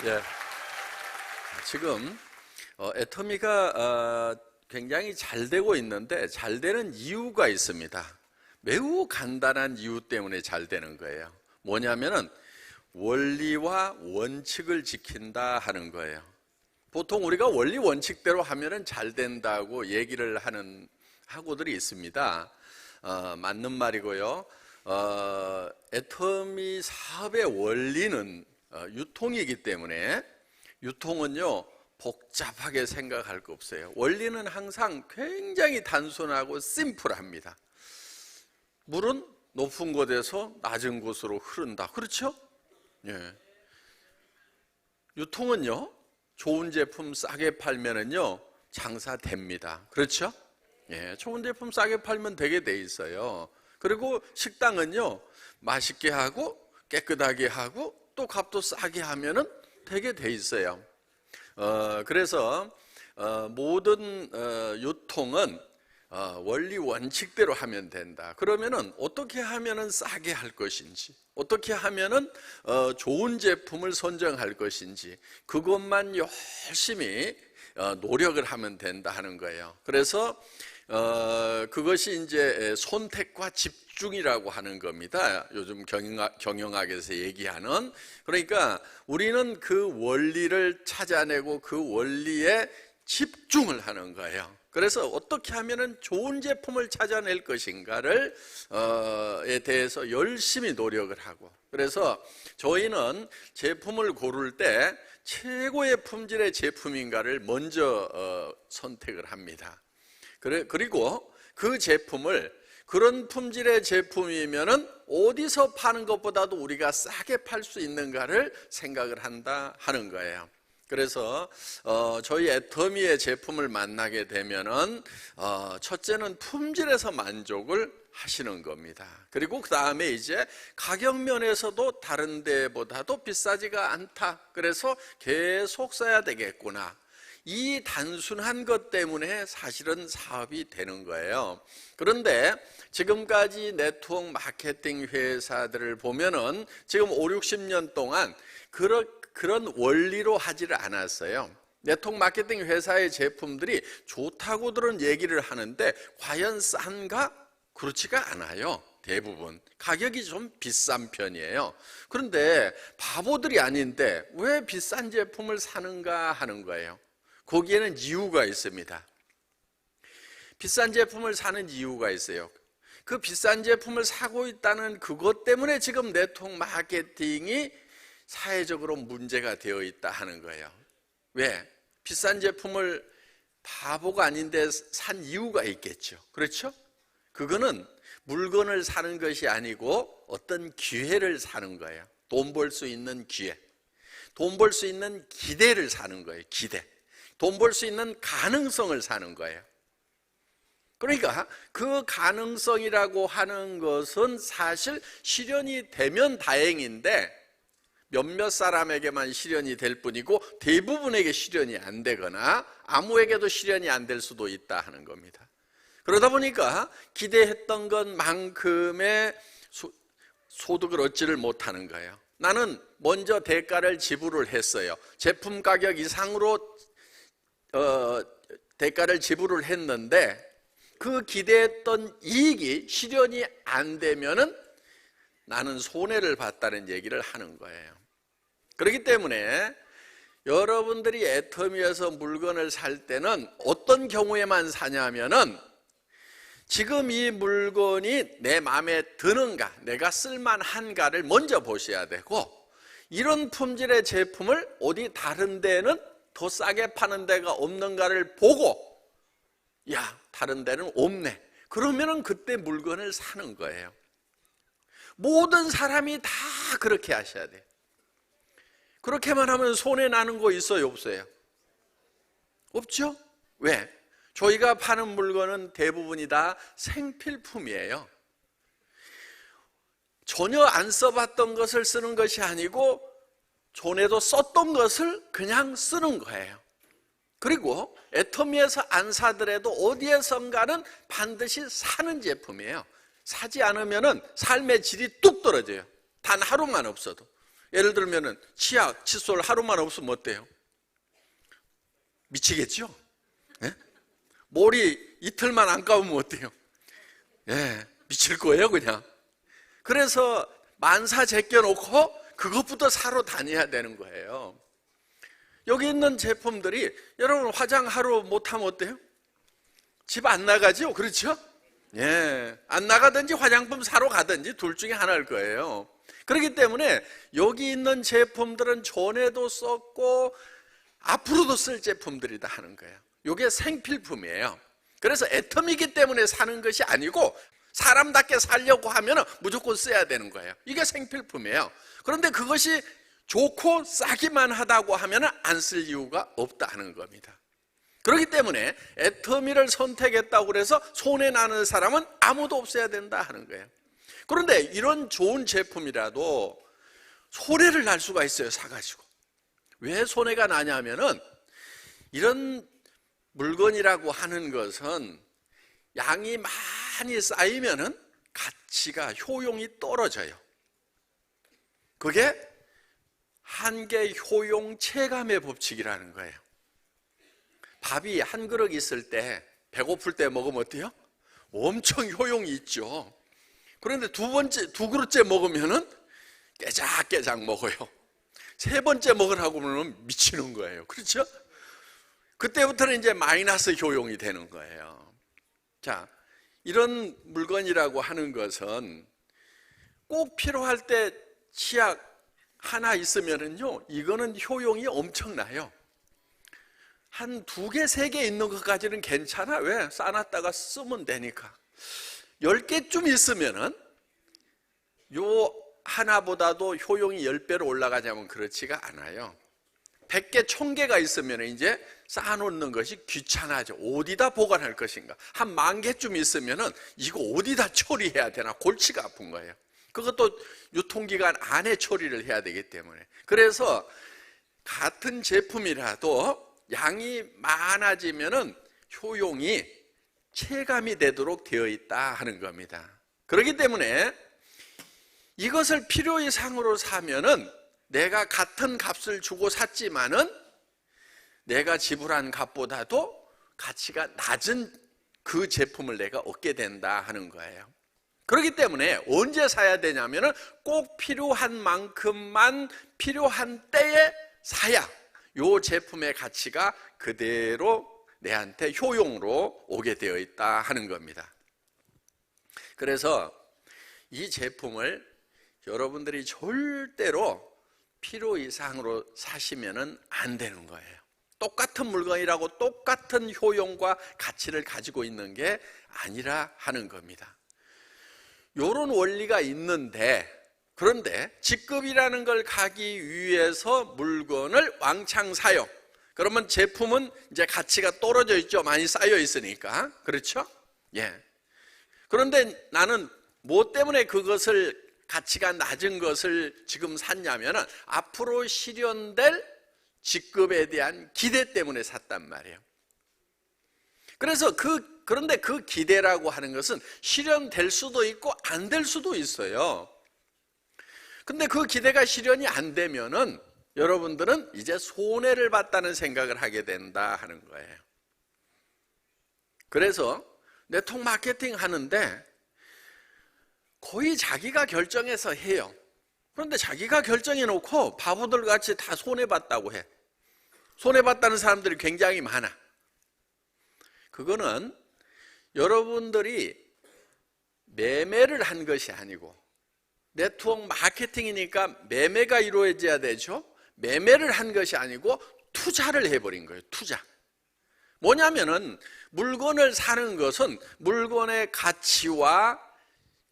예, 지금 애터미가 굉장히 잘 되고 있는데 잘 되는 이유가 있습니다. 매우 간단한 이유 때문에 잘 되는 거예요. 뭐냐면은 원리와 원칙을 지킨다 하는 거예요. 보통 우리가 원리 원칙대로 하면은 잘 된다고 얘기를 하는 학우들이 있습니다. 맞는 말이고요. 애터미 사업의 원리는 유통이기 때문에 유통은요 복잡하게 생각할 거 없어요. 원리는 항상 굉장히 단순하고 심플합니다. 물은 높은 곳에서 낮은 곳으로 흐른다. 그렇죠? 예. 유통은요 좋은 제품 싸게 팔면은요 장사됩니다. 그렇죠? 예, 좋은 제품 싸게 팔면 되게 돼 있어요. 그리고 식당은요 맛있게 하고 깨끗하게 하고 또 값도 싸게 하면은 되게 돼 있어요. 그래서 모든 유통은 원리 원칙대로 하면 된다. 그러면은 어떻게 하면은 싸게 할 것인지, 어떻게 하면은 좋은 제품을 선정할 것인지 그것만 열심히 노력을 하면 된다 하는 거예요. 그래서 그것이 이제 선택과 집중이라고 하는 겁니다. 요즘 경영학에서 얘기하는. 그러니까 우리는 그 원리를 찾아내고 그 원리에 집중을 하는 거예요. 그래서 어떻게 하면은 좋은 제품을 찾아낼 것인가를 에 대해서 열심히 노력을 하고, 그래서 저희는 제품을 고를 때 최고의 품질의 제품인가를 먼저 선택을 합니다. 그리고 그 제품을 그런 품질의 제품이면은 어디서 파는 것보다도 우리가 싸게 팔 수 있는가를 생각을 한다 하는 거예요. 그래서 저희 애터미의 제품을 만나게 되면은 첫째는 품질에서 만족을 하시는 겁니다. 그리고 그 다음에 이제 가격 면에서도 다른 데보다도 비싸지가 않다. 그래서 계속 써야 되겠구나. 이 단순한 것 때문에 사실은 사업이 되는 거예요. 그런데 지금까지 네트워크 마케팅 회사들을 보면은 지금 5, 60년 동안 그런 원리로 하지를 않았어요. 네트워크 마케팅 회사의 제품들이 좋다고들은 얘기를 하는데 과연 싼가? 그렇지가 않아요. 대부분 가격이 좀 비싼 편이에요. 그런데 바보들이 아닌데 왜 비싼 제품을 사는가 하는 거예요. 거기에는 이유가 있습니다. 비싼 제품을 사는 이유가 있어요. 그 비싼 제품을 사고 있다는 그것 때문에 지금 네트워크 마케팅이 사회적으로 문제가 되어 있다 하는 거예요. 왜? 비싼 제품을 바보가 아닌데 산 이유가 있겠죠. 그렇죠? 그거는 물건을 사는 것이 아니고 어떤 기회를 사는 거예요. 돈 벌 수 있는 기회. 돈 벌 수 있는 기대를 사는 거예요. 기대. 돈 벌 수 있는 가능성을 사는 거예요. 그러니까 그 가능성이라고 하는 것은 사실 실현이 되면 다행인데 몇몇 사람에게만 실현이 될 뿐이고 대부분에게 실현이 안 되거나 아무에게도 실현이 안 될 수도 있다 하는 겁니다. 그러다 보니까 기대했던 것만큼의 소득을 얻지를 못하는 거예요. 나는 먼저 대가를 지불을 했어요. 제품 가격 이상으로 대가를 지불을 했는데 그 기대했던 이익이 실현이 안 되면은 나는 손해를 봤다는 얘기를 하는 거예요. 그렇기 때문에 여러분들이 애터미에서 물건을 살 때는 어떤 경우에만 사냐면은 지금 이 물건이 내 마음에 드는가, 내가 쓸만한가를 먼저 보셔야 되고, 이런 품질의 제품을 어디 다른 데는 더 싸게 파는 데가 없는가를 보고, 야, 다른 데는 없네. 그러면은 그때 물건을 사는 거예요. 모든 사람이 다 그렇게 하셔야 돼요. 그렇게만 하면 손해 나는 거 있어요, 없어요? 없죠? 왜? 저희가 파는 물건은 대부분이 다 생필품이에요. 전혀 안 써봤던 것을 쓰는 것이 아니고 전에도 썼던 것을 그냥 쓰는 거예요. 그리고 애터미에서 안 사더라도 어디에선가는 반드시 사는 제품이에요. 사지 않으면 삶의 질이 뚝 떨어져요. 단 하루만 없어도. 예를 들면은 치약, 칫솔 하루만 없으면 어때요? 미치겠죠? 예? 머리 이틀만 안 감으면 어때요? 예, 미칠 거예요, 그냥. 그래서 만사 제껴놓고 그것부터 사러 다녀야 되는 거예요. 여기 있는 제품들이 여러분 화장 하루 못하면 어때요? 집 안 나가죠? 그렇죠? 예, 안 나가든지 화장품 사러 가든지 둘 중에 하나일 거예요. 그렇기 때문에 여기 있는 제품들은 전에도 썼고 앞으로도 쓸 제품들이다 하는 거예요. 이게 생필품이에요. 그래서 애텀이기 때문에 사는 것이 아니고 사람답게 살려고 하면 무조건 써야 되는 거예요. 이게 생필품이에요. 그런데 그것이 좋고 싸기만 하다고 하면 안 쓸 이유가 없다 하는 겁니다. 그렇기 때문에 애터미를 선택했다고 해서 손해나는 사람은 아무도 없어야 된다 하는 거예요. 그런데 이런 좋은 제품이라도 손해를 날 수가 있어요, 사가지고. 왜 손해가 나냐면은 이런 물건이라고 하는 것은 양이 많이 쌓이면은 가치가, 효용이 떨어져요. 그게 한계 효용 체감의 법칙이라는 거예요. 밥이 한 그릇 있을 때 배고플 때 먹으면 어때요? 엄청 효용이 있죠. 그런데 두 그릇째 먹으면은 깨작깨작 먹어요. 세 번째 먹으라고 하면 미치는 거예요. 그렇죠? 그때부터는 이제 마이너스 효용이 되는 거예요. 자, 이런 물건이라고 하는 것은 꼭 필요할 때 치약 하나 있으면은요, 이거는 효용이 엄청나요. 한 2개, 3개 있는 것까지는 괜찮아. 왜? 싸놨다가 쓰면 되니까. 10개쯤 있으면은 요 하나보다도 효용이 10배로 올라가자면 그렇지가 않아요. 100개, 1000개가 있으면 이제 쌓아놓는 것이 귀찮아져. 어디다 보관할 것인가. 한 10,000개쯤 있으면은 이거 어디다 처리해야 되나 골치가 아픈 거예요. 그것도 유통기간 안에 처리를 해야 되기 때문에. 그래서 같은 제품이라도 양이 많아지면은 효용이 체감이 되도록 되어 있다 하는 겁니다. 그렇기 때문에 이것을 필요 이상으로 사면은 내가 같은 값을 주고 샀지만은 내가 지불한 값보다도 가치가 낮은 그 제품을 내가 얻게 된다 하는 거예요. 그렇기 때문에 언제 사야 되냐면은 꼭 필요한 만큼만 필요한 때에 사야 이 제품의 가치가 그대로 내한테 효용으로 오게 되어 있다 하는 겁니다. 그래서 이 제품을 여러분들이 절대로 필요 이상으로 사시면 안 되는 거예요. 똑같은 물건이라고 똑같은 효용과 가치를 가지고 있는 게 아니라 하는 겁니다. 이런 원리가 있는데, 그런데 직급이라는 걸 가기 위해서 물건을 왕창 사요. 그러면 제품은 이제 가치가 떨어져 있죠. 많이 쌓여 있으니까. 그렇죠? 예. 그런데 나는 뭐 때문에 그것을 가치가 낮은 것을 지금 샀냐면 앞으로 실현될 직급에 대한 기대 때문에 샀단 말이에요. 그래서 그런데 그 기대라고 하는 것은 실현될 수도 있고 안 될 수도 있어요. 근데 그 기대가 실현이 안 되면은 여러분들은 이제 손해를 봤다는 생각을 하게 된다 하는 거예요. 그래서 네트워크 마케팅 하는데 거의 자기가 결정해서 해요. 그런데 자기가 결정해 놓고 바보들 같이 다 손해봤다고 해. 손해봤다는 사람들이 굉장히 많아. 그거는 여러분들이 매매를 한 것이 아니고, 네트워크 마케팅이니까 매매가 이루어져야 되죠. 매매를 한 것이 아니고 투자를 해버린 거예요. 투자. 뭐냐면은 물건을 사는 것은 물건의 가치와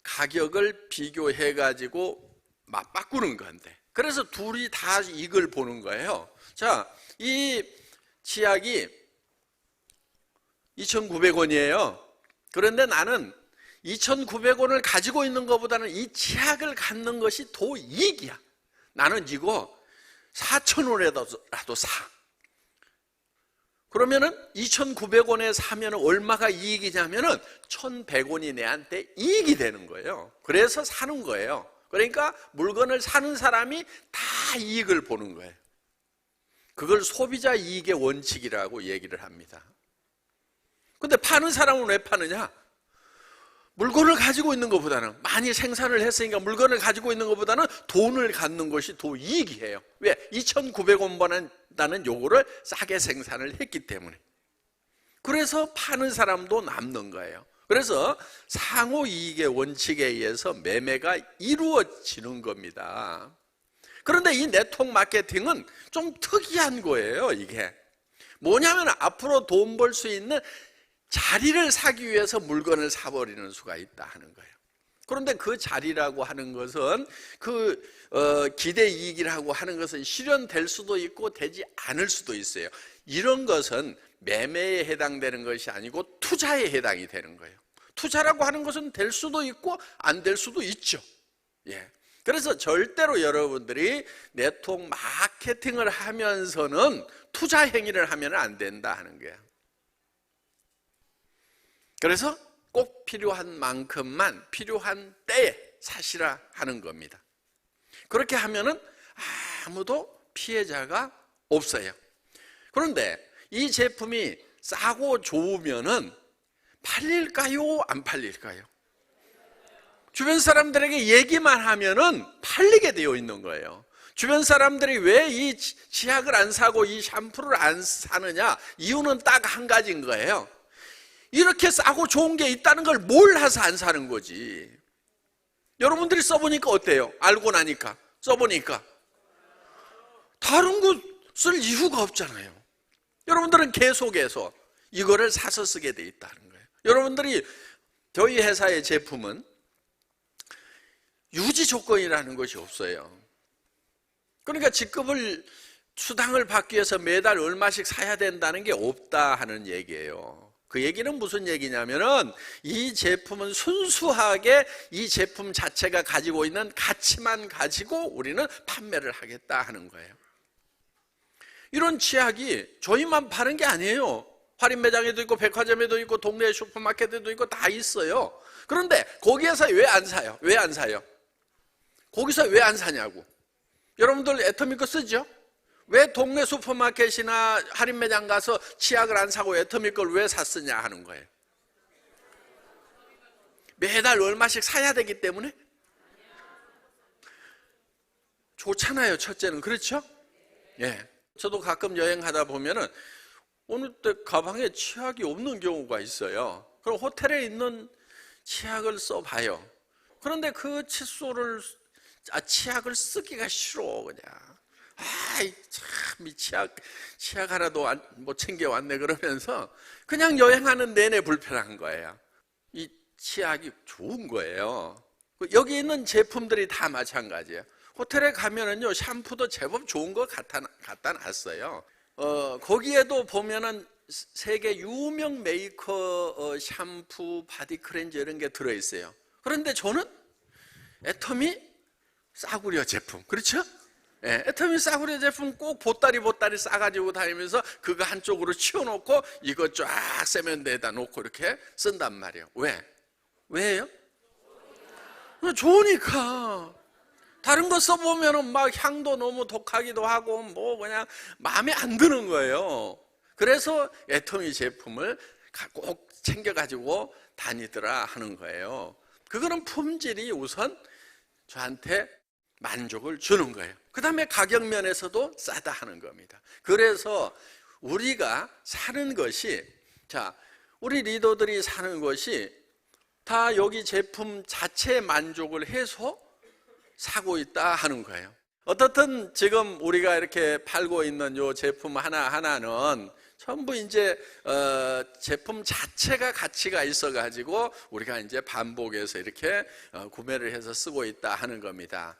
가격을 비교해 가지고 맞바꾸는 건데, 그래서 둘이 다 이익을 보는 거예요. 자, 이 치약이 2,900원이에요. 그런데 나는 2,900원을 가지고 있는 것보다는 이 치약을 갖는 것이 더 이익이야. 나는 이거 4,000원에라도 사. 그러면은 2,900원에 사면 얼마가 이익이냐면은 1,100원이 내한테 이익이 되는 거예요. 그래서 사는 거예요. 그러니까 물건을 사는 사람이 다 이익을 보는 거예요. 그걸 소비자 이익의 원칙이라고 얘기를 합니다. 근데 파는 사람은 왜 파느냐? 물건을 가지고 있는 것보다는, 많이 생산을 했으니까 물건을 가지고 있는 것보다는 돈을 갖는 것이 더 이익이에요. 왜? 2,900원 번다는 요거를 싸게 생산을 했기 때문에. 그래서 파는 사람도 남는 거예요. 그래서 상호이익의 원칙에 의해서 매매가 이루어지는 겁니다. 그런데 이 네트워크 마케팅은 좀 특이한 거예요. 이게 뭐냐면 앞으로 돈 벌 수 있는 자리를 사기 위해서 물건을 사버리는 수가 있다 하는 거예요. 그런데 그 자리라고 하는 것은 기대 이익이라고 하는 것은 실현될 수도 있고 되지 않을 수도 있어요. 이런 것은 매매에 해당되는 것이 아니고 투자에 해당이 되는 거예요. 투자라고 하는 것은 될 수도 있고 안 될 수도 있죠. 예. 그래서 절대로 여러분들이 네트워크 마케팅을 하면서는 투자 행위를 하면 안 된다 하는 거예요. 그래서 꼭 필요한 만큼만 필요한 때에 사시라 하는 겁니다. 그렇게 하면은 아무도 피해자가 없어요. 그런데 이 제품이 싸고 좋으면은 팔릴까요? 안 팔릴까요? 주변 사람들에게 얘기만 하면은 팔리게 되어 있는 거예요. 주변 사람들이 왜 이 치약을 안 사고 이 샴푸를 안 사느냐? 이유는 딱 한 가지인 거예요. 이렇게 싸고 좋은 게 있다는 걸 몰라서 안 사는 거지. 여러분들이 써보니까 어때요? 알고 나니까, 써보니까 다른 거 쓸 이유가 없잖아요. 여러분들은 계속해서 이거를 사서 쓰게 돼 있다는 거예요. 여러분들이 저희 회사의 제품은 유지 조건이라는 것이 없어요. 그러니까 수당을 받기 위해서 매달 얼마씩 사야 된다는 게 없다 하는 얘기예요. 그 얘기는 무슨 얘기냐면은 이 제품은 순수하게 이 제품 자체가 가지고 있는 가치만 가지고 우리는 판매를 하겠다 하는 거예요. 이런 치약이 저희만 파는 게 아니에요. 할인 매장에도 있고 백화점에도 있고 동네 슈퍼마켓에도 있고 다 있어요. 그런데 거기에서 왜 안 사요? 왜 안 사요? 거기서 왜 안 사냐고. 여러분들 애터미 거 쓰죠? 왜 동네 슈퍼마켓이나 할인 매장 가서 치약을 안 사고 애터미 걸 왜 샀으냐 하는 거예요. 매달 얼마씩 사야 되기 때문에? 좋잖아요, 첫째는. 그렇죠? 예. 저도 가끔 여행하다 보면은 어느 때 가방에 치약이 없는 경우가 있어요. 그럼 호텔에 있는 치약을 써봐요. 그런데 그 치약을 쓰기가 싫어, 그냥. 아이, 참, 이 치약 하나도 못 챙겨왔네, 그러면서 그냥 여행하는 내내 불편한 거예요. 이 치약이 좋은 거예요. 여기 있는 제품들이 다 마찬가지예요. 호텔에 가면은요, 샴푸도 제법 좋은 거 갖다 놨어요. 거기에도 보면은 세계 유명 메이커 샴푸, 바디 클렌저 이런 게 들어있어요. 그런데 저는 애터미 싸구려 제품, 그렇죠? 예, 애터미 싸구려 제품 꼭 보따리 싸가지고 다니면서 그거 한쪽으로 치워놓고 이거 쫙 세면대에다 놓고 이렇게 쓴단 말이에요. 왜? 왜요? 좋으니까. 다른 거 써보면은 막 향도 너무 독하기도 하고 뭐 그냥 마음에 안 드는 거예요. 그래서 애터미 제품을 꼭 챙겨가지고 다니더라 하는 거예요. 그거는 품질이 우선 저한테 만족을 주는 거예요. 그 다음에 가격 면에서도 싸다 하는 겁니다. 그래서 우리가 사는 것이, 우리 리더들이 사는 것이 다 여기 제품 자체에 만족을 해서 사고 있다 하는 거예요. 어떻든 지금 우리가 이렇게 팔고 있는 요 제품 하나하나는 전부 이제 제품 자체가 가치가 있어가지고 우리가 이제 반복해서 이렇게 구매를 해서 쓰고 있다 하는 겁니다.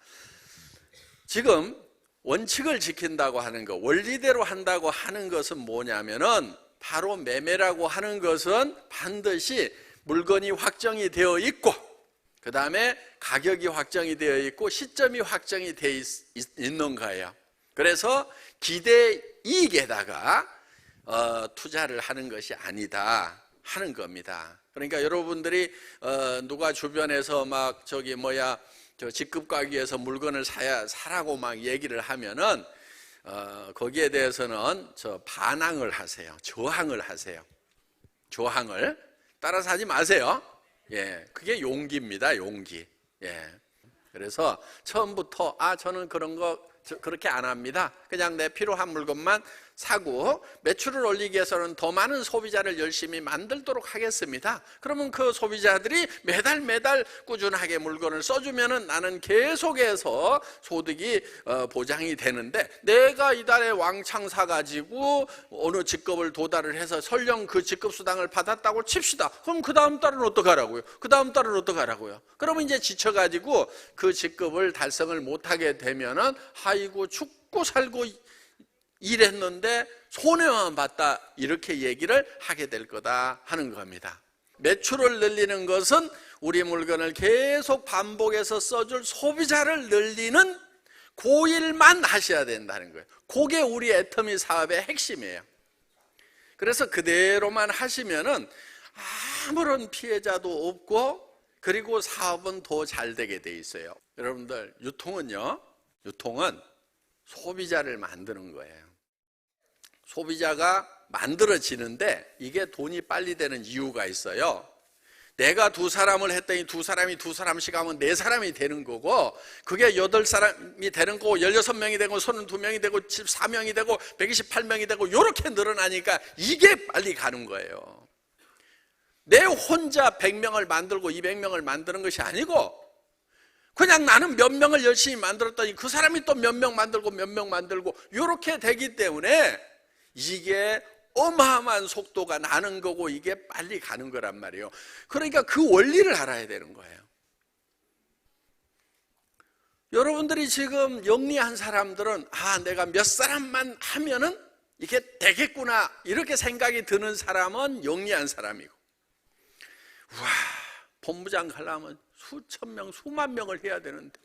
지금 원칙을 지킨다고 하는 것, 원리대로 한다고 하는 것은 뭐냐면은 바로 매매라고 하는 것은 반드시 물건이 확정이 되어 있고 그 다음에 가격이 확정이 되어 있고 시점이 확정이 되어 있는 거예요. 그래서 기대 이익에다가 투자를 하는 것이 아니다 하는 겁니다. 그러니까 여러분들이 누가 주변에서 막 저 직급 가기 위해서 물건을 사라고 막 얘기를 하면은 거기에 대해서는 저 반항을 하세요. 저항을 하세요. 저항을 따라서 하지 마세요. 예, 그게 용기입니다. 용기. 예. 그래서 처음부터 저는 그런 거 그렇게 안 합니다. 그냥 내 필요한 물건만 사고 매출을 올리기 위해서는 더 많은 소비자를 열심히 만들도록 하겠습니다. 그러면 그 소비자들이 매달 꾸준하게 물건을 써주면은 나는 계속해서 소득이 보장이 되는데, 내가 이달에 왕창 사가지고 어느 직급을 도달을 해서 설령 그 직급 수당을 받았다고 칩시다. 그럼 그 다음 달은 어떡하라고요? 그 다음 달은 어떡하라고요? 그러면 이제 지쳐가지고 그 직급을 달성을 못하게 되면은 아이고 죽고 살고 일했는데 손해만 봤다, 이렇게 얘기를 하게 될 거다 하는 겁니다. 매출을 늘리는 것은 우리 물건을 계속 반복해서 써줄 소비자를 늘리는 그 일만 하셔야 된다는 거예요. 그게 우리 애터미 사업의 핵심이에요. 그래서 그대로만 하시면은 아무런 피해자도 없고, 그리고 사업은 더 잘 되게 돼 있어요. 여러분들, 유통은 소비자를 만드는 거예요. 소비자가 만들어지는데 이게 돈이 빨리 되는 이유가 있어요. 내가 두 사람을 했더니 두 사람씩 하면 네 사람이 되는 거고, 그게 8사람이 되는 거고, 16명이 되고, 32명이 되고, 14명이 되고, 128명이 되고, 이렇게 늘어나니까 이게 빨리 가는 거예요. 내 혼자 100명을 만들고 200명을 만드는 것이 아니고, 그냥 나는 몇 명을 열심히 만들었더니 그 사람이 또 몇 명 만들고 몇 명 만들고 이렇게 되기 때문에 이게 어마어마한 속도가 나는 거고, 이게 빨리 가는 거란 말이에요. 그러니까 그 원리를 알아야 되는 거예요. 여러분들이 지금 영리한 사람들은 내가 몇 사람만 하면은 이게 되겠구나, 이렇게 생각이 드는 사람은 영리한 사람이고, 본부장 하려면 수천 명, 수만 명을 해야 되는데,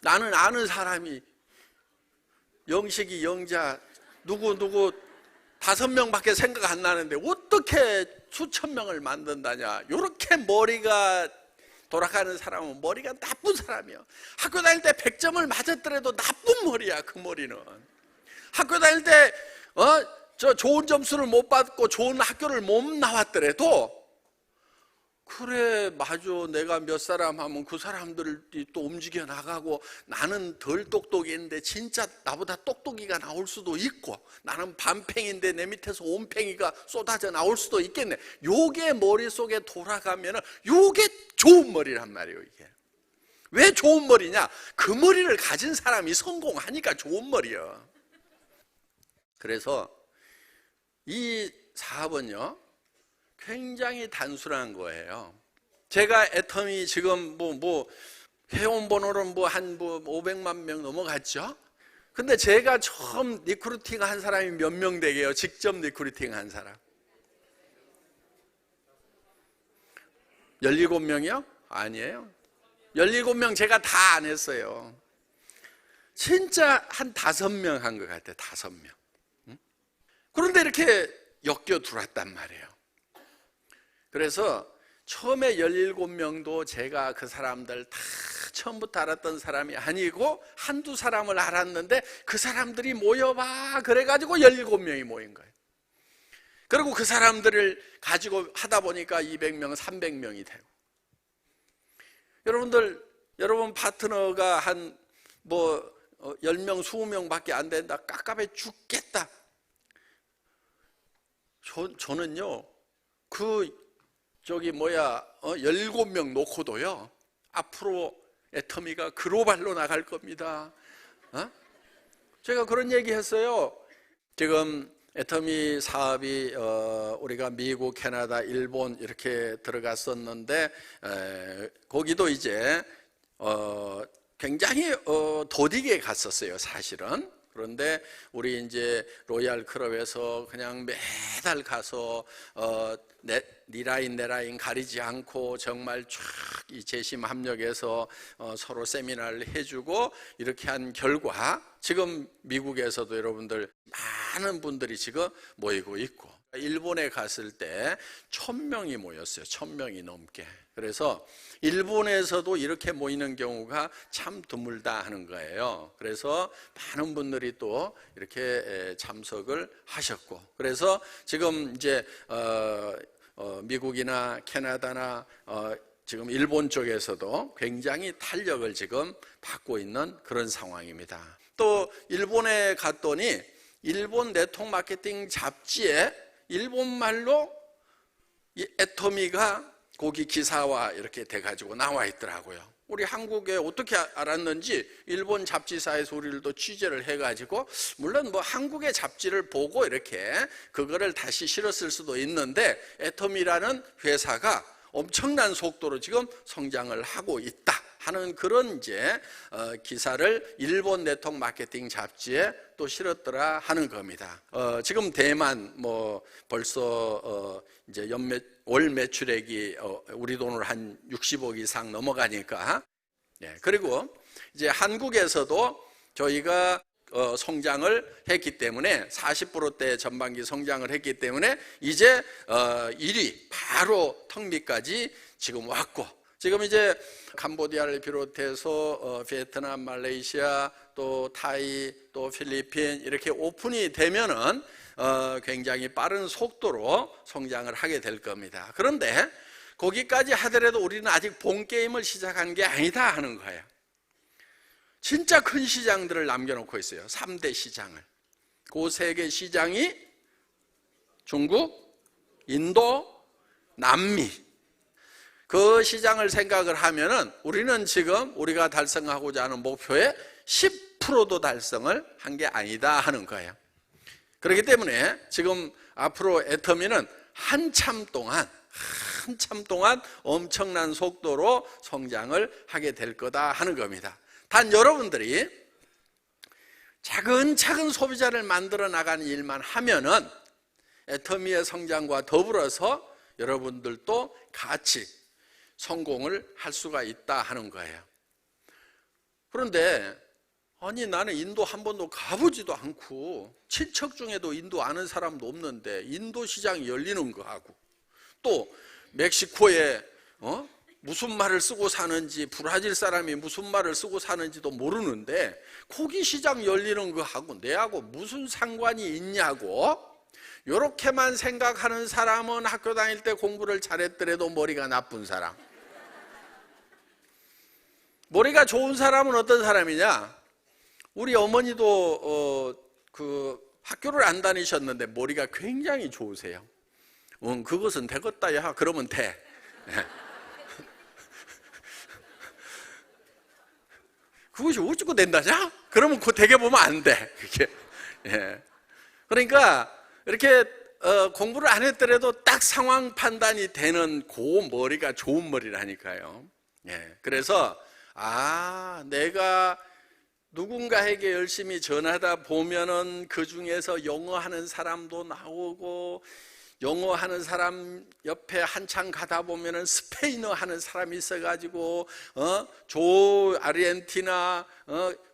나는 아는 사람이 영식이, 영자, 누구 5명밖에 생각 안 나는데 어떻게 수천 명을 만든다냐. 이렇게 머리가 돌아가는 사람은 머리가 나쁜 사람이야. 학교 다닐 때 100점을 맞았더라도 나쁜 머리야. 그 머리는 학교 다닐 때 좋은 점수를 못 받고 좋은 학교를 못 나왔더라도, 그래 맞아, 내가 몇 사람 하면 그 사람들이 또 움직여 나가고, 나는 덜 똑똑인데 진짜 나보다 똑똑이가 나올 수도 있고, 나는 반팽인데 내 밑에서 온팽이가 쏟아져 나올 수도 있겠네. 요게 머릿속에 돌아가면은 요게 좋은 머리란 말이에요. 이게 왜 좋은 머리냐? 그 머리를 가진 사람이 성공하니까 좋은 머리야. 그래서 이 사업은요 굉장히 단순한 거예요. 제가 애터미 지금 회원 번호는 한 500만 명 넘어갔죠. 근데 제가 처음 리크루팅 한 사람이 몇 명 되게요? 직접 리크루팅 한 사람 17명이요? 아니에요. 17명 제가 다 안 했어요. 진짜 한 5명 한 것 같아요. 5명. 그런데 이렇게 엮여 들어왔단 말이에요. 그래서 처음에 17명도 제가 그 사람들 다 처음부터 알았던 사람이 아니고 한두 사람을 알았는데, 그 사람들이 모여봐 그래가지고 17명이 모인 거예요. 그리고 그 사람들을 가지고 하다 보니까 200명, 300명이 되고. 여러분 파트너가 한 10명, 20명밖에 안 된다, 깝깝해 죽겠다. 저는요 17명 놓고도요 앞으로 애터미가 글로벌로 나갈 겁니다. 제가 그런 얘기 했어요. 지금 애터미 사업이 우리가 미국, 캐나다, 일본 이렇게 들어갔었는데, 거기도 이제 굉장히 더디게 갔었어요, 사실은. 그런데 우리 이제 로얄 클럽에서 그냥 매달 가서 네 라인 내 라인 가리지 않고 정말 쫙 이 재심 합력해서 서로 세미나를 해주고 이렇게 한 결과 지금 미국에서도 여러분들 많은 분들이 지금 모이고 있고, 일본에 갔을 때 1000명이 모였어요. 1000명이 넘게. 그래서 일본에서도 이렇게 모이는 경우가 참 드물다 하는 거예요. 그래서 많은 분들이 또 이렇게 참석을 하셨고, 그래서 지금 이제 미국이나 캐나다나 지금 일본 쪽에서도 굉장히 탄력을 지금 받고 있는 그런 상황입니다. 또 일본에 갔더니 일본 네트워크 마케팅 잡지에 일본말로 이 애터미가 거기 기사화 이렇게 돼가지고 나와 있더라고요. 우리 한국에 어떻게 알았는지 일본 잡지사에서 우리를 또 취재를 해가지고, 물론 뭐 한국의 잡지를 보고 이렇게 그거를 다시 실었을 수도 있는데, 애터미라는 회사가 엄청난 속도로 지금 성장을 하고 있다 하는 그런 이제 기사를 일본 네트워크 마케팅 잡지에 또 실었더라 하는 겁니다. 지금 대만 뭐 벌써 이제 월 매출액이 우리 돈으로 한 60억 이상 넘어가니까, 그리고 이제 한국에서도 저희가 성장을 했기 때문에 40%대 전반기 성장을 했기 때문에 이제 1위 바로 턱 밑까지 지금 왔고, 지금 이제 캄보디아를 비롯해서 베트남, 말레이시아, 또 타이, 또 필리핀 이렇게 오픈이 되면은 굉장히 빠른 속도로 성장을 하게 될 겁니다. 그런데 거기까지 하더라도 우리는 아직 본 게임을 시작한 게 아니다 하는 거예요. 진짜 큰 시장들을 남겨놓고 있어요. 3대 시장을. 그 3개 시장이 중국, 인도, 남미. 그 시장을 생각을 하면은 우리는 지금 우리가 달성하고자 하는 목표의 10%도 달성을 한 게 아니다 하는 거예요. 그렇기 때문에 지금 앞으로 애터미는 한참 동안 엄청난 속도로 성장을 하게 될 거다 하는 겁니다. 단 여러분들이 차근차근 소비자를 만들어 나가는 일만 하면은 애터미의 성장과 더불어서 여러분들도 같이 성공을 할 수가 있다 하는 거예요. 그런데 아니 나는 인도 한 번도 가보지도 않고 친척 중에도 인도 아는 사람도 없는데 인도 시장이 열리는 거하고, 또 멕시코에 무슨 말을 쓰고 사는지, 브라질 사람이 무슨 말을 쓰고 사는지도 모르는데 거기 시장 열리는 거하고 내하고 무슨 상관이 있냐고, 이렇게만 생각하는 사람은 학교 다닐 때 공부를 잘했더라도 머리가 나쁜 사람. 머리가 좋은 사람은 어떤 사람이냐? 우리 어머니도 학교를 안 다니셨는데 머리가 굉장히 좋으세요. 그것은 되겠다 야 그러면 돼. 그것이 어쩌고 된다냐? 그러면 그 되게 보면 안 돼. 그게. 그러니까 이렇게 공부를 안 했더라도 딱 상황 판단이 되는 그 머리가 좋은 머리라니까요. 그래서 내가 누군가에게 열심히 전하다 보면은 그 중에서 영어 하는 사람도 나오고, 영어 하는 사람 옆에 한참 가다 보면은 스페인어 하는 사람이 있어가지고 아르헨티나,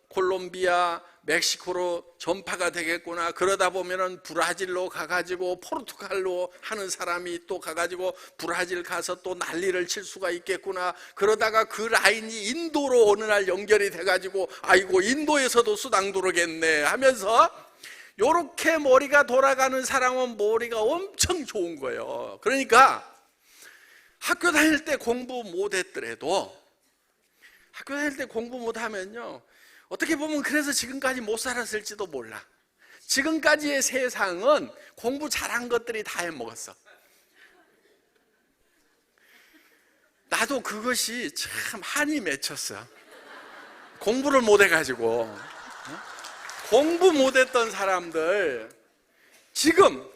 콜롬비아, 멕시코로 전파가 되겠구나. 그러다 보면은 브라질로 가가지고 포르투갈로 하는 사람이 또 가가지고 브라질 가서 또 난리를 칠 수가 있겠구나. 그러다가 그 라인이 인도로 어느 날 연결이 돼가지고 아이고 인도에서도 수당 들어오겠네 하면서, 요렇게 머리가 돌아가는 사람은 머리가 엄청 좋은 거예요. 그러니까 학교 다닐 때 공부 못했더라도, 학교 다닐 때 공부 못하면요 어떻게 보면 그래서 지금까지 못 살았을지도 몰라. 지금까지의 세상은 공부 잘한 것들이 다 해먹었어. 나도 그것이 참 한이 맺혔어. 공부를 못해가지고. 공부 못했던 사람들 지금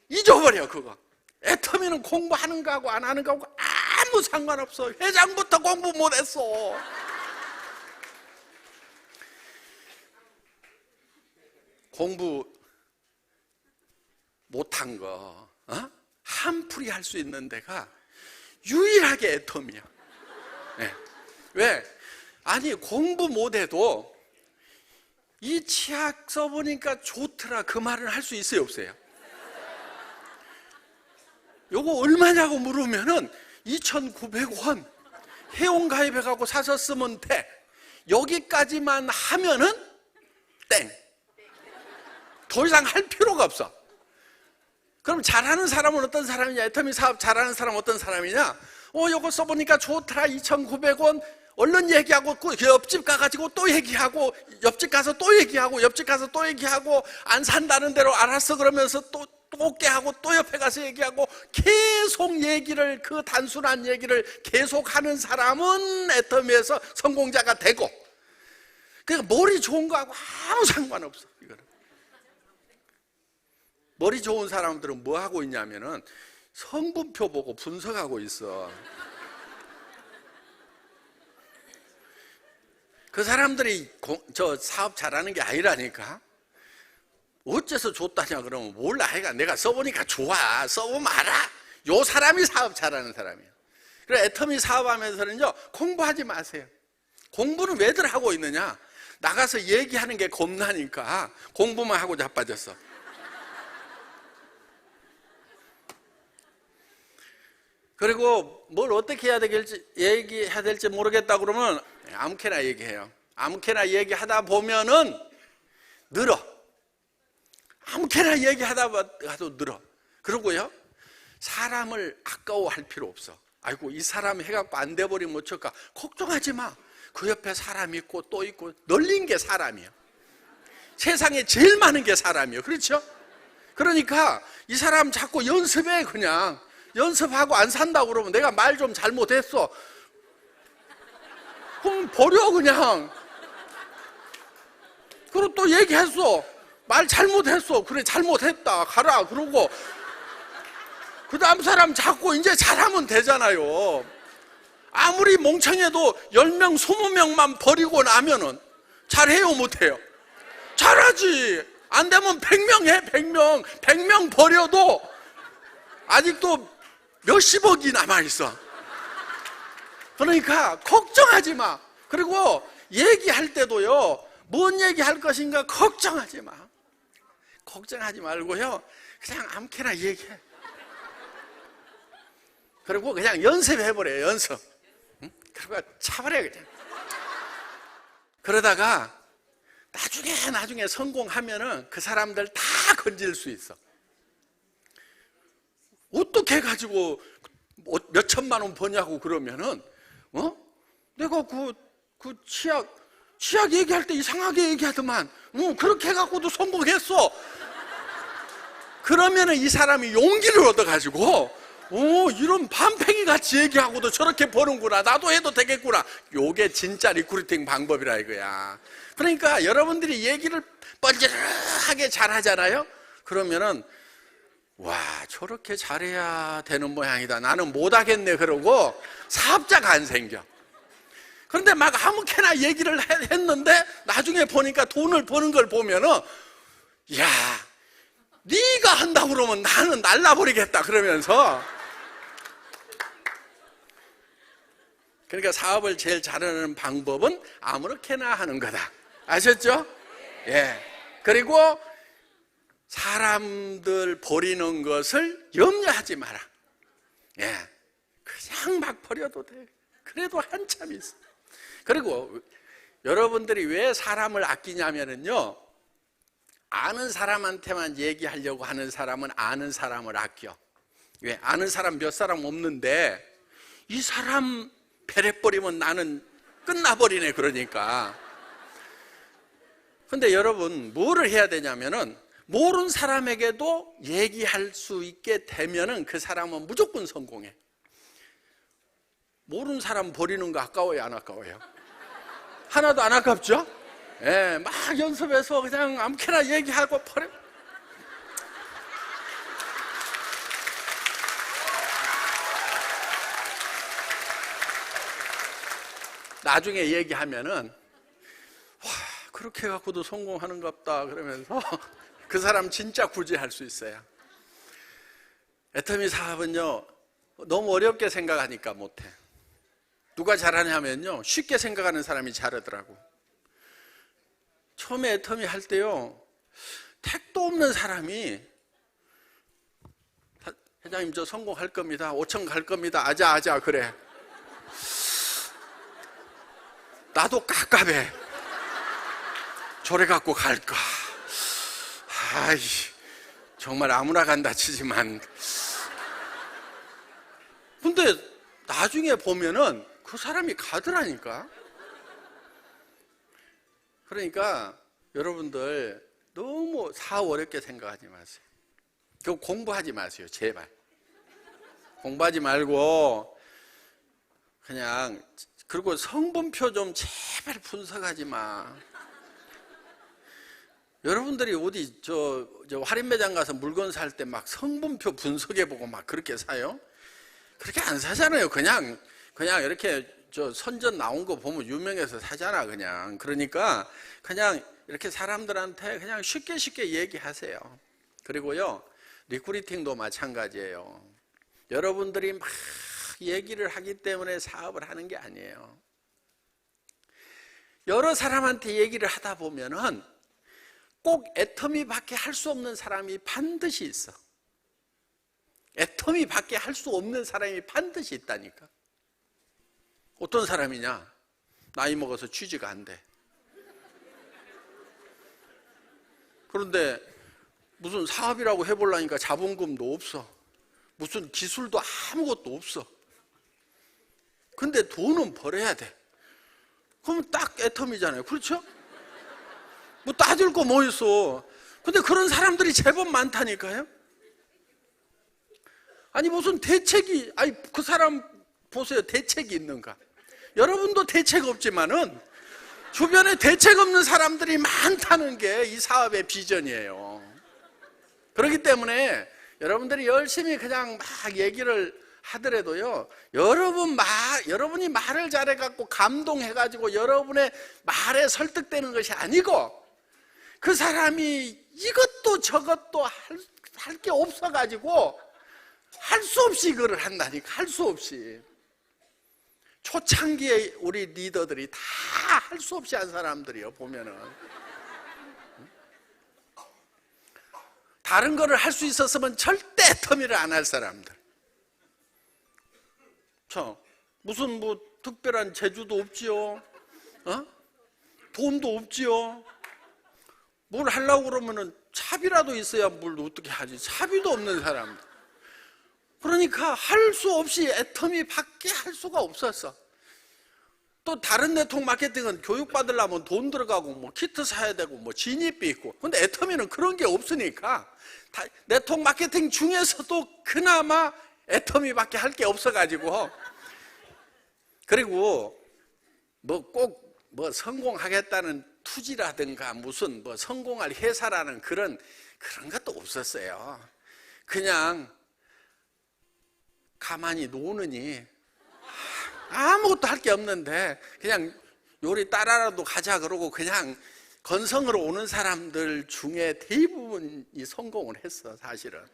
잊어버려. 그거 애터미는 공부하는 거하고 안 하는 거하고 아무 상관없어. 회장부터 공부 못했어. 공부 못한 거 한풀이 할 수 있는 데가 유일하게 애텀이야. 네. 왜? 아니 공부 못해도 이 치약 써보니까 좋더라 그 말은 할 수 있어요 없어요? 요거 얼마냐고 물으면은 2,900원 회원가입해갖고 사서 쓰면 돼. 여기까지만 하면은 땡. 더 이상 할 필요가 없어. 그럼 잘하는 사람은 어떤 사람이냐? 애터미 사업 잘하는 사람은 어떤 사람이냐? 요거 써보니까 좋더라 2,900원 얼른 얘기하고 그 옆집 가가지고 또 얘기하고 옆집 가서 또 얘기하고 옆집 가서 또 얘기하고 안 산다는 대로 알았어 그러면서 또 깨하고 또 옆에 가서 얘기하고 계속 얘기를 그 단순한 얘기를 계속 하는 사람은 애터미에서 성공자가 되고 그러니까 머리 좋은 거하고 아무 상관없어. 이거는 머리 좋은 사람들은 뭐 하고 있냐면은 성분표 보고 분석하고 있어. 그 사람들이 저 사업 잘하는 게 아니라니까. 어째서 좋다냐 그러면 몰라. 아이가 내가 써보니까 좋아. 써보면 알아. 요 사람이 사업 잘하는 사람이야. 그래 애터미 사업하면서는요 공부하지 마세요. 공부는 왜들 하고 있느냐? 나가서 얘기하는 게 겁나니까 공부만 하고 자빠졌어. 그리고 뭘 어떻게 해야 될지 얘기해야 될지 모르겠다 그러면 아무렇게나 얘기해요. 아무렇게나 얘기하다 보면은 늘어. 아무렇게나 얘기하다 가도 늘어. 그러고요 사람을 아까워할 필요 없어. 아이고 이 사람 해갖고 안 돼버리면 어쩔까? 걱정하지 마. 그 옆에 사람 있고 또 있고 널린 게 사람이야. 세상에 제일 많은 게 사람이에요. 그렇죠? 그러니까 이 사람 자꾸 연습해. 그냥 연습하고 안 산다고 그러면 내가 말 좀 잘못했어 그럼 버려 그냥. 그리고 또 얘기했어. 말 잘못했어. 그래 잘못했다 가라. 그러고 그 다음 사람 자꾸 이제 잘하면 되잖아요. 아무리 멍청해도 10명 20명만 버리고 나면은 잘해요 못해요? 잘하지. 안 되면 100명 해. 100명 버려도 아직도 몇십억이 남아있어. 그러니까 걱정하지 마. 그리고 얘기할 때도요 뭔 얘기할 것인가 걱정하지 마. 걱정하지 말고요 그냥 아무렇게나 얘기해. 그리고 그냥 연습해버려요. 연습. 응? 그리고 차버려 그냥. 그러다가 나중에 성공하면은 그 사람들 다 건질 수 있어. 어떻게 해가지고 몇 천만 원 버냐고 그러면은 내가 그 치약 얘기할 때 이상하게 얘기하더만 그렇게 해갖고도 성공했어. 그러면은 이 사람이 용기를 얻어가지고 이런 반팽이 같이 얘기하고도 저렇게 버는구나. 나도 해도 되겠구나. 요게 진짜 리크루팅 방법이라 이거야. 그러니까 여러분들이 얘기를 뻔질하게 잘하잖아요. 그러면은 와 저렇게 잘해야 되는 모양이다. 나는 못하겠네. 그러고 사업자가 안 생겨. 그런데 막 아무렇게나 얘기를 했는데 나중에 보니까 돈을 버는 걸 보면은 야 네가 한다고 그러면 나는 날라버리겠다 그러면서. 그러니까 사업을 제일 잘하는 방법은 아무렇게나 하는 거다. 아셨죠? 예. 그리고 사람들 버리는 것을 염려하지 마라. 예. 그냥 막 버려도 돼. 그래도 한참 있어. 그리고 여러분들이 왜 사람을 아끼냐면요 아는 사람한테만 얘기하려고 하는 사람은 아는 사람을 아껴. 왜? 아는 사람 몇 사람 없는데 이 사람 배려버리면 나는 끝나버리네. 그러니까. 근데 여러분 뭐를 해야 되냐면은 모르는 사람에게도 얘기할 수 있게 되면은 그 사람은 무조건 성공해. 모르는 사람 버리는 거 아까워요 안 아까워요? 하나도 안 아깝죠? 예, 막 연습해서 그냥 아무렇게나 얘기하고 버려. 나중에 얘기하면은 와 그렇게 해갖고도 성공하는갑다 그러면서 그 사람 진짜 구제할 수 있어요. 애터미 사업은요, 너무 어렵게 생각하니까 못해. 누가 잘하냐면요, 쉽게 생각하는 사람이 잘하더라고. 처음에 애터미 할 때요, 택도 없는 사람이 회장님 저 성공할 겁니다. 5천 갈 겁니다. 아자 그래. 나도 깝깝해. 저래 갖고 갈까. 아이, 정말 아무나 간다 치지만. 근데 나중에 보면은 그 사람이 가더라니까. 그러니까 여러분들 너무 사업 어렵게 생각하지 마세요. 그 공부하지 마세요, 제발. 공부하지 말고 그냥, 그리고 성분표 좀 제발 분석하지 마. 여러분들이 어디 저 할인매장 가서 물건 살 때 막 성분표 분석해보고 막 그렇게 사요? 그렇게 안 사잖아요. 그냥 이렇게 저 선전 나온 거 보면 유명해서 사잖아, 그냥. 그러니까 그냥 이렇게 사람들한테 그냥 쉽게 얘기하세요. 그리고요, 리크루팅도 마찬가지예요. 여러분들이 막 얘기를 하기 때문에 사업을 하는 게 아니에요. 여러 사람한테 얘기를 하다 보면은 꼭 애터미밖에 할 수 없는 사람이 반드시 있어. 애터미밖에 할 수 없는 사람이 반드시 있다니까. 어떤 사람이냐? 나이 먹어서 취직이 안 돼. 그런데 무슨 사업이라고 해보려니까 자본금도 없어. 무슨 기술도 아무것도 없어. 근데 돈은 벌어야 돼. 그럼 딱 애터미잖아요. 그렇죠? 뭐 따질 거 뭐 있어. 근데 그런 사람들이 제법 많다니까요. 아니 무슨 대책이, 아니 그 사람 보세요. 대책이 있는가? 여러분도 대책 없지만은 주변에 대책 없는 사람들이 많다는 게 이 사업의 비전이에요. 그렇기 때문에 여러분들이 열심히 그냥 막 얘기를 하더라도요, 여러분이 말을 잘해갖고 감동해가지고 여러분의 말에 설득되는 것이 아니고, 그 사람이 이것도 저것도 할 게 없어가지고 할 수 없이 이거를 한다니까. 할 수 없이. 초창기에 우리 리더들이 다 할 수 없이 한 사람들이요, 보면은. 다른 거를 할 수 있었으면 절대 터미를 안 할 사람들. 무슨 뭐 특별한 재주도 없지요. 돈도 없지요. 뭘 하려고 그러면은 차비라도 있어야 뭘 어떻게 하지. 차비도 없는 사람들. 그러니까 할 수 없이 애터미밖에 할 수가 없었어. 또 다른 네트워크 마케팅은 교육받으려면 돈 들어가고 뭐 키트 사야 되고 뭐 진입비 있고. 근데 애터미는 그런 게 없으니까 네트워크 마케팅 중에서도 그나마 애터미밖에 할 게 없어가지고. 그리고 뭐 꼭 뭐 성공하겠다는 투지라든가 무슨 뭐 성공할 회사라는 그런 것도 없었어요. 그냥 가만히 노느니 아무것도 할 게 없는데 그냥 요리 따라라도 가자 그러고 그냥 건성으로 오는 사람들 중에 대부분이 성공을 했어, 사실은.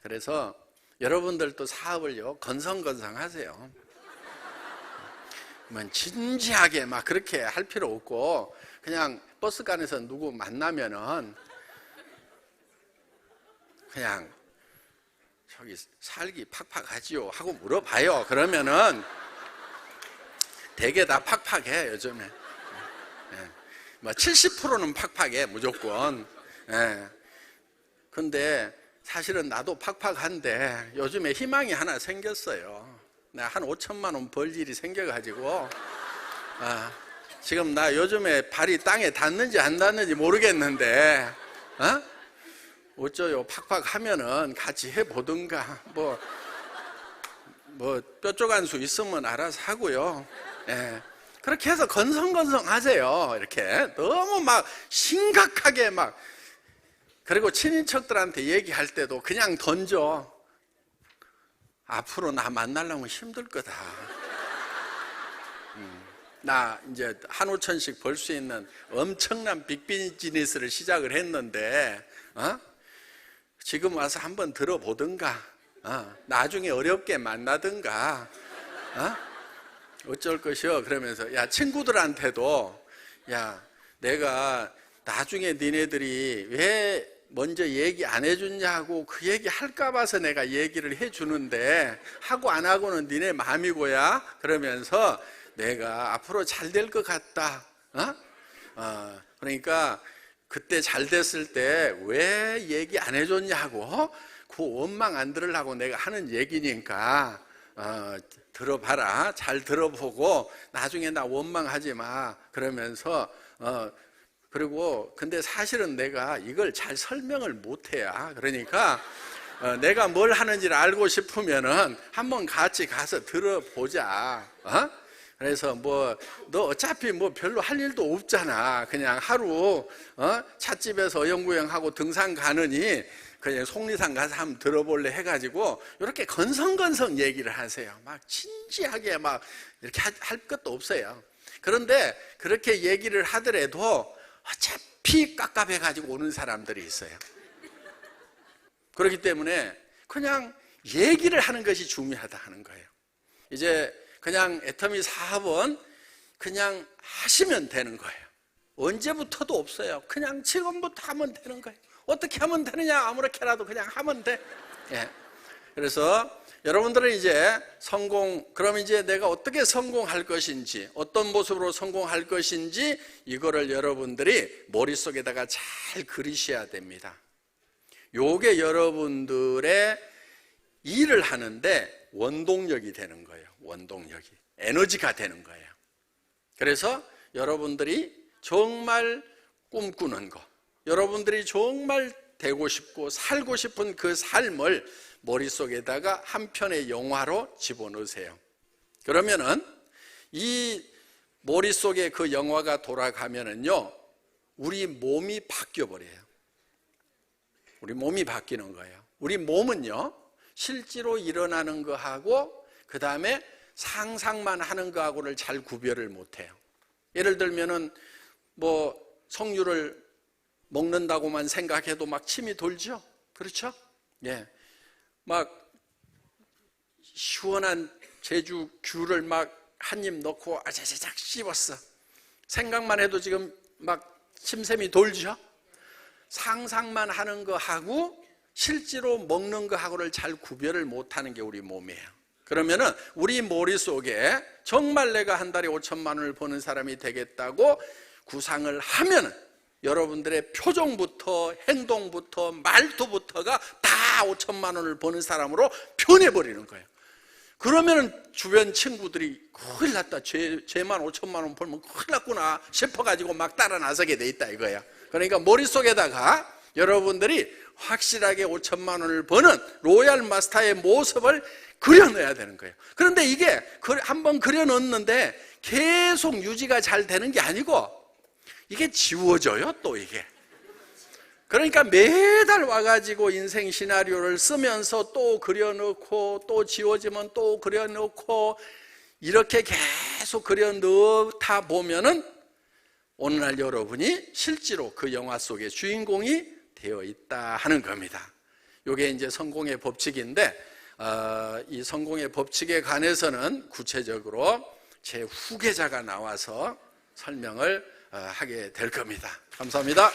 그래서 여러분들도 사업을요, 건성하세요. 진지하게 막 그렇게 할 필요 없고, 그냥 버스간에서 누구 만나면은 그냥 저기 살기 팍팍하지요 하고 물어봐요. 그러면은 되게 다 팍팍해, 요즘에. 뭐 70%는 팍팍해, 무조건. 근데 사실은 나도 팍팍한데 요즘에 희망이 하나 생겼어요. 내가 한 5천만 원 벌 일이 생겨가지고, 지금 나 요즘에 발이 땅에 닿는지 안 닿는지 모르겠는데, 어쩌요? 팍팍 하면은 같이 해보든가, 뭐 뾰족한 수 있으면 알아서 하고요. 그렇게 해서 건성건성 하세요. 이렇게. 너무 막 심각하게 막. 그리고 친인척들한테 얘기할 때도 그냥 던져. 앞으로 나 만나려면 힘들 거다. 나 이제 한 5천씩 벌 수 있는 엄청난 빅비즈니스를 시작을 했는데, 지금 와서 한번 들어보든가, 나중에 어렵게 만나든가, 어쩔 것이요. 그러면서 야, 친구들한테도 야, 내가 나중에 니네들이 왜 먼저 얘기 안 해주냐고 그 얘기 할까 봐서 내가 얘기를 해주는데 하고 안 하고는 니네 마음이고야. 그러면서 내가 앞으로 잘 될 것 같다. 그러니까 그때 잘 됐을 때 왜 얘기 안 해줬냐고 그 원망 안 들으려고 내가 하는 얘기니까 들어봐라. 잘 들어보고 나중에 나 원망하지 마. 그러면서 그리고 근데 사실은 내가 이걸 잘 설명을 못해야. 그러니까 내가 뭘 하는지를 알고 싶으면은 한번 같이 가서 들어보자. 그래서 너 어차피 별로 할 일도 없잖아. 그냥 하루 찻집에서 어영부영하고 등산 가느니 그냥 속리산 가서 한번 들어볼래 해가지고 이렇게 건성건성 얘기를 하세요. 막 진지하게 막 이렇게 할 것도 없어요. 그런데 그렇게 얘기를 하더라도 어차피 깝깝해가지고 오는 사람들이 있어요. 그렇기 때문에 그냥 얘기를 하는 것이 중요하다 하는 거예요. 이제 그냥 애터미 사업은 그냥 하시면 되는 거예요. 언제부터도 없어요. 그냥 지금부터 하면 되는 거예요. 어떻게 하면 되느냐? 아무렇게라도 그냥 하면 돼. 예. 그래서 여러분들은 이제 그럼 이제 내가 어떻게 성공할 것인지, 어떤 모습으로 성공할 것인지, 이거를 여러분들이 머릿속에다가 잘 그리셔야 됩니다. 요게 여러분들의 일을 하는데 원동력이 되는 거예요. 원동력이. 에너지가 되는 거예요. 그래서 여러분들이 정말 꿈꾸는 거, 여러분들이 정말 되고 싶고 살고 싶은 그 삶을 머릿속에다가 한 편의 영화로 집어넣으세요. 그러면은 이 머릿속에 그 영화가 돌아가면은요, 우리 몸이 바뀌어 버려요. 우리 몸이 바뀌는 거예요. 우리 몸은요, 실제로 일어나는 거하고 그 다음에 상상만 하는 거하고를 잘 구별을 못해요. 예를 들면은 석류를 먹는다고만 생각해도 막 침이 돌죠? 그렇죠? 예. 막 시원한 제주 귤을 막 한 입 넣고 아자자작 씹었어. 생각만 해도 지금 막 침샘이 돌죠? 상상만 하는 거하고 실제로 먹는 거하고를 잘 구별을 못하는 게 우리 몸이에요. 그러면은 우리 머릿속에 정말 내가 한 달에 5천만 원을 버는 사람이 되겠다고 구상을 하면은 여러분들의 표정부터 행동부터 말투부터가 다 5천만 원을 버는 사람으로 변해버리는 거예요. 그러면은 주변 친구들이 큰일 났다. 쟤만 5천만 원 벌면 큰일 났구나 싶어가지고 막 따라 나서게 돼 있다 이거야. 그러니까 머릿속에다가 여러분들이 확실하게 5천만 원을 버는 로얄 마스터의 모습을 그려넣어야 되는 거예요. 그런데 이게 한번 그려넣는데 계속 유지가 잘 되는 게 아니고 이게 지워져요, 또 이게. 그러니까 매달 와가지고 인생 시나리오를 쓰면서 또 그려넣고 또 지워지면 또 그려넣고 이렇게 계속 그려넣다 보면은 어느 날 여러분이 실제로 그 영화 속의 주인공이 되어 있다 하는 겁니다. 이게 이제 성공의 법칙인데 이 성공의 법칙에 관해서는 구체적으로 제 후계자가 나와서 설명을 하게 될 겁니다. 감사합니다.